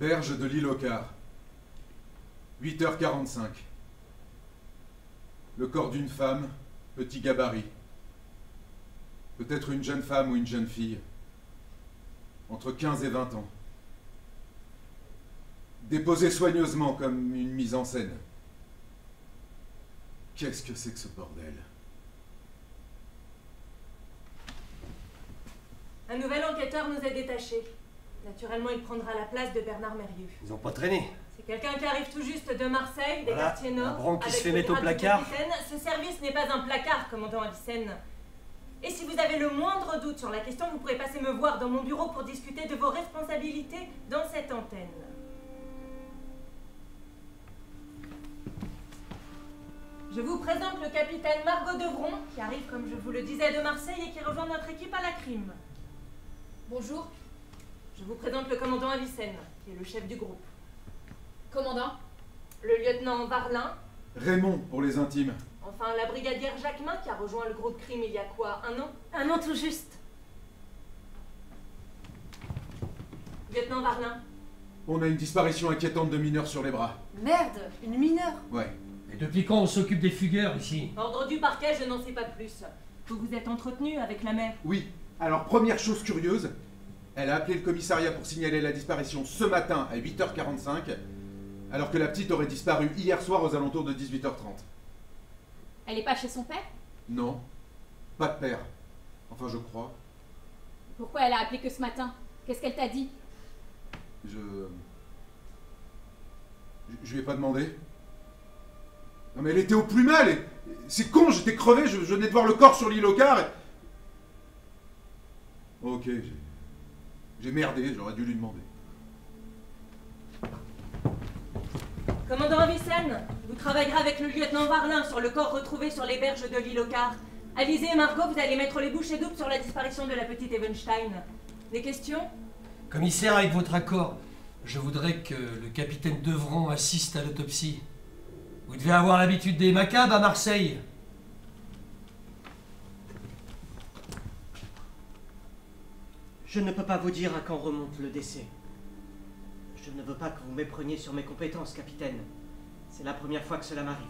Berge de l'île aux Quarts. 8h45. Le corps d'une femme, petit gabarit. Peut-être une jeune femme ou une jeune fille. Entre 15 et 20 ans. Déposée soigneusement comme une mise en scène. Qu'est-ce que c'est que ce bordel? Un nouvel enquêteur nous est détaché. Naturellement, il prendra la place de Bernard Mérieux. Ils ont pas traîné. C'est quelqu'un qui arrive tout juste de Marseille, des Voilà, quartiers nord. un branque qui avec se fait le mettre au grade de placard. capitaine. Ce service n'est pas un placard, commandant Avicenne. Et si vous avez le moindre doute sur la question, vous pourrez passer me voir dans mon bureau pour discuter de vos responsabilités dans cette antenne. Je vous présente le capitaine Margot Devron, qui arrive, comme je vous le disais, de Marseille et qui rejoint notre équipe à la crime. Bonjour. Je vous présente le commandant Avicenne, qui est le chef du groupe. Commandant. Le lieutenant Varlin. Raymond, pour les intimes. Enfin, la brigadière Jacquemin, qui a rejoint le groupe crime il y a quoi, 1 an? 1 an tout juste. Lieutenant Varlin. On a une disparition inquiétante de mineurs sur les bras. Merde, une mineure. Ouais. Et depuis quand on s'occupe des fugueurs ici? Ordre du parquet, je n'en sais pas plus. Vous vous êtes entretenu avec la mère? Oui. Alors, première chose curieuse, elle a appelé le commissariat pour signaler la disparition ce matin à 8h45, alors que la petite aurait disparu hier soir aux alentours de 18h30. Elle est pas chez son père? Non. Pas de père. Enfin, je crois. Pourquoi elle a appelé que ce matin? Qu'est-ce qu'elle t'a dit? Je lui ai pas demandé. Non mais elle était au plus mal et... C'est con, j'étais crevé, je venais de voir le corps sur l'île aux Quarts et... Ok, j'ai merdé, j'aurais dû lui demander. Commandant Avicenne, vous travaillerez avec le lieutenant Varlin sur le corps retrouvé sur les berges de l'île aux Quarts. Alizé et Margot, vous allez mettre les bouchées doubles sur la disparition de la petite Evenstein. Des questions? Commissaire, avec votre accord, je voudrais que le capitaine Devron assiste à l'autopsie. Vous devez avoir l'habitude des macabres à Marseille. Je ne peux pas vous dire à quand remonte le décès. Je ne veux pas que vous mépreniez sur mes compétences, capitaine. C'est la première fois que cela m'arrive.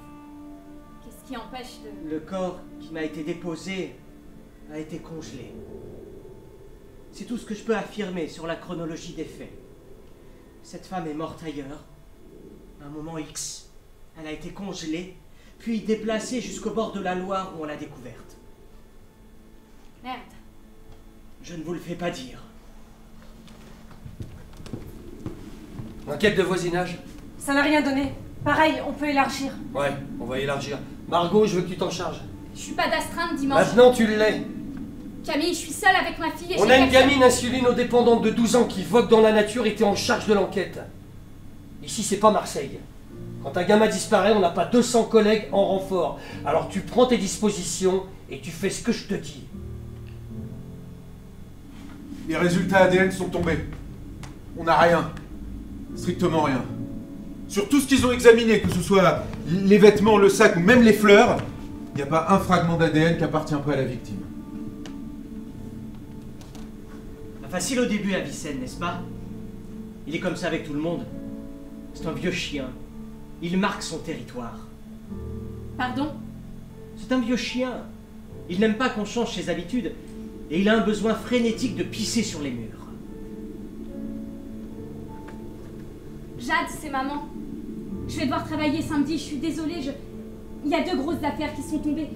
Qu'est-ce qui empêche de... Le corps qui m'a été déposé a été congelé. C'est tout ce que je peux affirmer sur la chronologie des faits. Cette femme est morte ailleurs, à un moment X. Elle a été congelée, puis déplacée jusqu'au bord de la Loire où on l'a découverte. Merde. Je ne vous le fais pas dire. Enquête de voisinage? Ça n'a rien donné. Pareil, on peut élargir. Ouais, on va élargir. Margot, je veux que tu t'en charges. Je suis pas d'astreinte dimanche. Maintenant, tu l'es. Camille, je suis seule avec ma fille et On j'ai a une personne. gamine insulinodépendante de 12 ans qui vogue dans la nature et t'es en charge de l'enquête. Ici, c'est pas Marseille. Quand un gamin disparaît, on n'a pas 200 collègues en renfort. Alors tu prends tes dispositions et tu fais ce que je te dis. Les résultats ADN sont tombés. On n'a rien. Strictement rien. Sur tout ce qu'ils ont examiné, que ce soit les vêtements, le sac ou même les fleurs, il n'y a pas un fragment d'ADN qui appartient pas à la victime. Pas facile au début, Avicenne, n'est-ce pas? Il est comme ça avec tout le monde. C'est un vieux chien. Il marque son territoire. Pardon? C'est un vieux chien. Il n'aime pas qu'on change ses habitudes. Et il a un besoin frénétique de pisser sur les murs. Jade, c'est maman. Je vais devoir travailler samedi, je suis désolée, Il y a 2 grosses affaires qui sont tombées.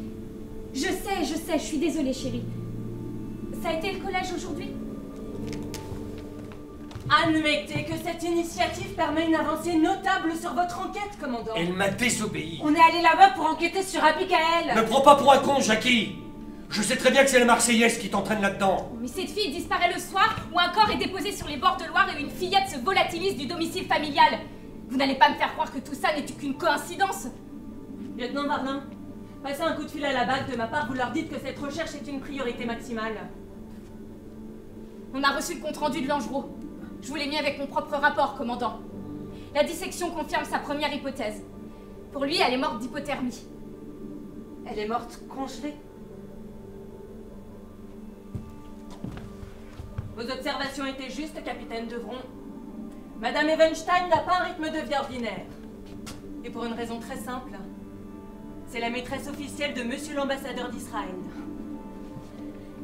Je sais, je suis désolée, chérie. Ça a été le collège aujourd'hui? Admettez que cette initiative permet une avancée notable sur votre enquête, commandant. Elle m'a désobéi. On est allé là-bas pour enquêter sur Abigail. Ne prends pas pour un con, Jackie. Je sais très bien que c'est la Marseillaise qui t'entraîne là-dedans. Mais cette fille disparaît le soir où un corps est déposé sur les bords de Loire et où une fillette se volatilise du domicile familial. Vous n'allez pas me faire croire que tout ça n'est qu'une coïncidence. Lieutenant Varlin, passez un coup de fil à la BAC de ma part, vous leur dites que cette recherche est une priorité maximale. On a reçu le compte-rendu de Langereau. Je vous l'ai mis avec mon propre rapport, commandant. La dissection confirme sa première hypothèse. Pour lui, elle est morte d'hypothermie. Elle est morte congelée. Vos observations étaient justes, capitaine Devron. Madame Evenstein n'a pas un rythme de vie ordinaire. Et pour une raison très simple. C'est la maîtresse officielle de Monsieur l'ambassadeur d'Israël.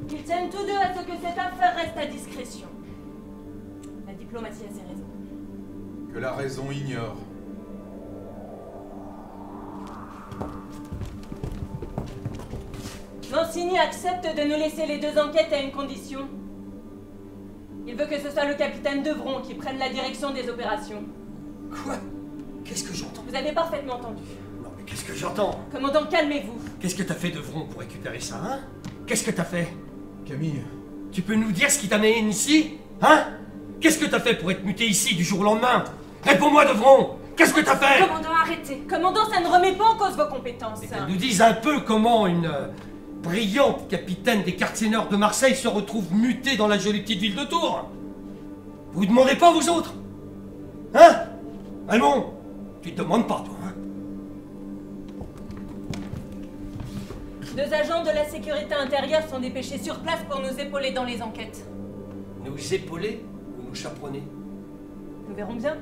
Ils tiennent tous deux à ce que cette affaire reste à discrétion. La diplomatie a ses raisons. Que la raison ignore. Mancini accepte de nous laisser les deux enquêtes à une condition. Il veut que ce soit le capitaine Devron qui prenne la direction des opérations. Quoi? Qu'est-ce que j'entends? Vous avez parfaitement entendu. Non mais qu'est-ce que j'entends? Commandant, calmez-vous. Qu'est-ce que t'as fait Devron pour récupérer ça, hein? Qu'est-ce que t'as fait? Camille, Tu peux nous dire ce qui t'amène ici? Hein? Qu'est-ce que t'as fait pour être muté ici du jour au lendemain? Réponds-moi Devron! Qu'est-ce que t'as fait? Commandant, arrêtez. Commandant, ça ne remet pas en cause vos compétences. Et qu'elle nous dise un peu comment une brillante capitaine des quartiers nord de Marseille se retrouve mutée dans la jolie petite ville de Tours. Vous demandez pas, vous autres? Hein? Allemand, tu te demandes pas, toi, hein? Deux agents de la sécurité intérieure sont dépêchés sur place pour nous épauler dans les enquêtes. Nous épauler ou nous chaperonner? Nous verrons bien.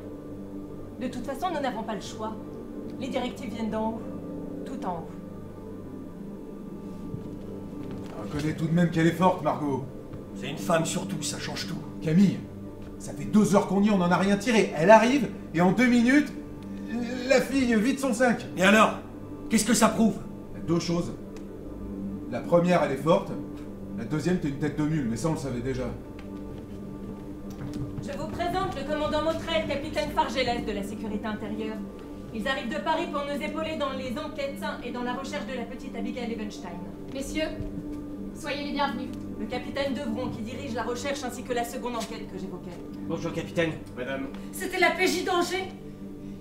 De toute façon, nous n'avons pas le choix. Les directives viennent d'en haut. Tout en haut. reconnais tout de même qu'elle est forte, Margot. C'est une femme surtout, ça change tout. Camille, ça fait 2 heures qu'on y est, on n'en a rien tiré. Elle arrive, et en 2 minutes, la fille vide son 5. Et alors? Qu'est-ce que ça prouve? 2 choses. La première, elle est forte. La deuxième, t'es une tête de mule, mais ça, on le savait déjà. Je vous présente le commandant Mautrel, capitaine Fargelès de la sécurité intérieure. Ils arrivent de Paris pour nous épauler dans les enquêtes et dans la recherche de la petite Abigail Evenstein. Messieurs, soyez les bienvenus. Le capitaine Devron qui dirige la recherche ainsi que la seconde enquête que j'évoquais. Bonjour, capitaine. Madame. C'était la PJ d'Angers.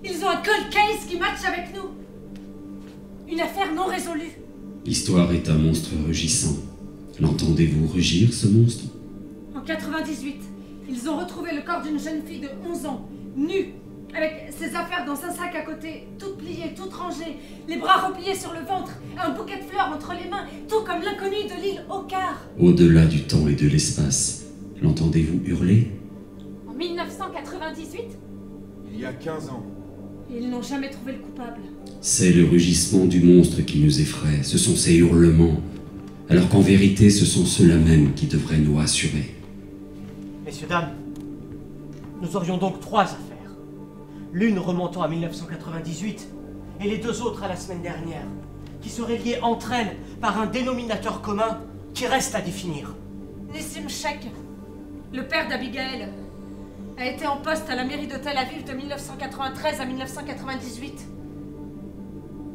Ils ont un cold case qui match avec nous. Une affaire non résolue. L'histoire est un monstre rugissant. L'entendez-vous rugir, ce monstre? En 98, ils ont retrouvé le corps d'une jeune fille de 11 ans, nue, avec ses affaires dans un sac à côté, toutes pliées, toutes rangées, les bras repliés sur le ventre, un bouquet de fleurs entre les mains, tout comme l'inconnu de l'île Ocar. Au-delà du temps et de l'espace, l'entendez-vous hurler? En 1998, Il y a 15 ans. Et ils n'ont jamais trouvé le coupable. C'est le rugissement du monstre qui nous effraie, ce sont ses hurlements, alors qu'en vérité ce sont ceux-là même qui devraient nous rassurer. Messieurs, dames, nous aurions donc 3 affaires. L'une remontant à 1998 et les 2 autres à la semaine dernière, qui seraient liées entre elles par un dénominateur commun qui reste à définir. Nissim Sheikh, le père d'Abigail, a été en poste à la mairie de Tel Aviv de 1993 à 1998.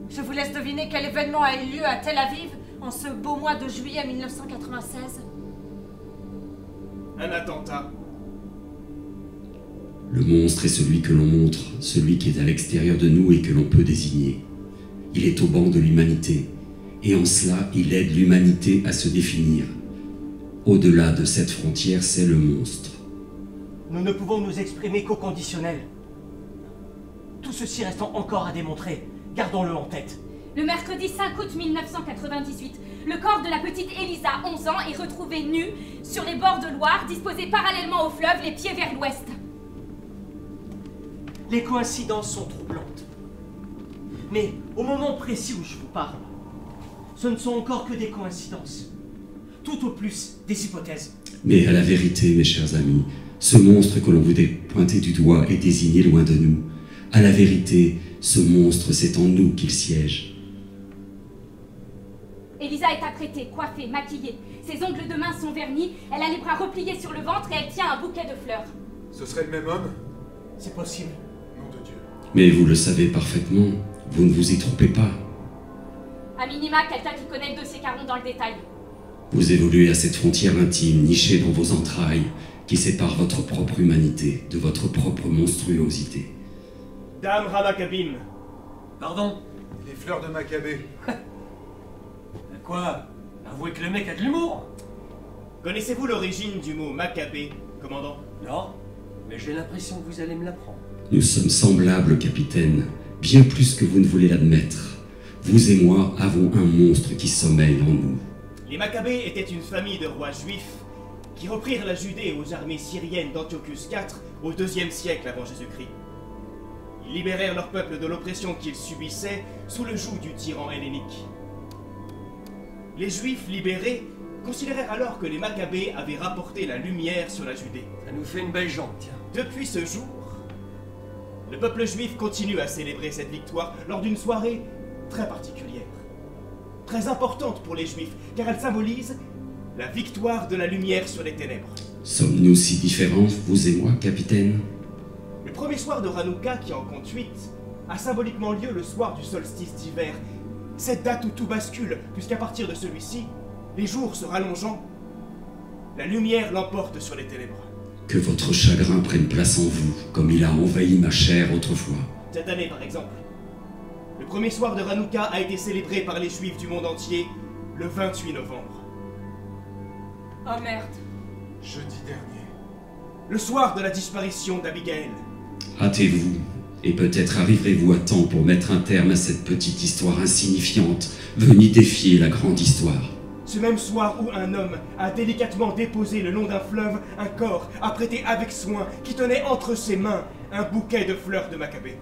Je vous laisse deviner quel événement a eu lieu à Tel Aviv en ce beau mois de juillet 1996. Un attentat. Le monstre est celui que l'on montre, celui qui est à l'extérieur de nous et que l'on peut désigner. Il est au banc de l'humanité, et en cela, il aide l'humanité à se définir. Au-delà de cette frontière, c'est le monstre. Nous ne pouvons nous exprimer qu'au conditionnel. Tout ceci restant encore à démontrer, gardons-le en tête. le mercredi 5 août 1998, le corps de la petite Elisa, 11 ans, est retrouvé nu sur les bords de Loire, disposé parallèlement au fleuve, les pieds vers l'ouest. Les coïncidences sont troublantes. Mais au moment précis où je vous parle, ce ne sont encore que des coïncidences. Tout au plus des hypothèses. Mais à la vérité, mes chers amis, ce monstre que l'on voudrait pointer du doigt est désigné loin de nous. À la vérité, ce monstre, c'est en nous qu'il siège. Elisa est apprêtée, coiffée, maquillée. Ses ongles de main sont vernis, elle a les bras repliés sur le ventre et elle tient un bouquet de fleurs. Ce serait le même homme? C'est possible. Nom de Dieu. Mais vous le savez parfaitement, vous ne vous y trompez pas. À minima, quelqu'un qui connaît le dossier Caron dans le détail. Vous évoluez à cette frontière intime, nichée dans vos entrailles, qui sépare votre propre humanité de votre propre monstruosité. Dame Ramakabim. Pardon? Les fleurs de Maccabée. Quoi? Avouez que le mec a de l'humour. Connaissez-vous l'origine du mot Maccabée, commandant? Non, mais j'ai l'impression que vous allez me l'apprendre. Nous sommes semblables, capitaine, bien plus que vous ne voulez l'admettre. Vous et moi avons un monstre qui sommeille en nous. Les Maccabées étaient une famille de rois juifs qui reprirent la Judée aux armées syriennes d'Antiochus IV au IIe siècle avant Jésus-Christ. Ils libérèrent leur peuple de l'oppression qu'ils subissaient sous le joug du tyran hellénique. Les Juifs libérés considérèrent alors que les Maccabées avaient rapporté la lumière sur la Judée. Ça nous fait une belle jambe, tiens. Depuis ce jour, le peuple juif continue à célébrer cette victoire lors d'une soirée très particulière, très importante pour les Juifs, car elle symbolise la victoire de la lumière sur les ténèbres. Sommes-nous si différents, vous et moi, capitaine? Le premier soir de Hanouka, qui en compte 8, a symboliquement lieu le soir du solstice d'hiver. Cette date où tout bascule, puisqu'à partir de celui-ci, les jours se rallongeant, la lumière l'emporte sur les ténèbres. Que votre chagrin prenne place en vous, comme il a envahi ma chair autrefois. Cette année, par exemple, le premier soir de Hanouka a été célébré par les Juifs du monde entier le 28 novembre. Oh merde. Jeudi dernier. Le soir de la disparition d'Abigail. Hâtez-vous, et peut-être arriverez-vous à temps pour mettre un terme à cette petite histoire insignifiante, venue défier la grande histoire. Ce même soir où un homme a délicatement déposé le long d'un fleuve un corps apprêté avec soin qui tenait entre ses mains un bouquet de fleurs de Maccabée.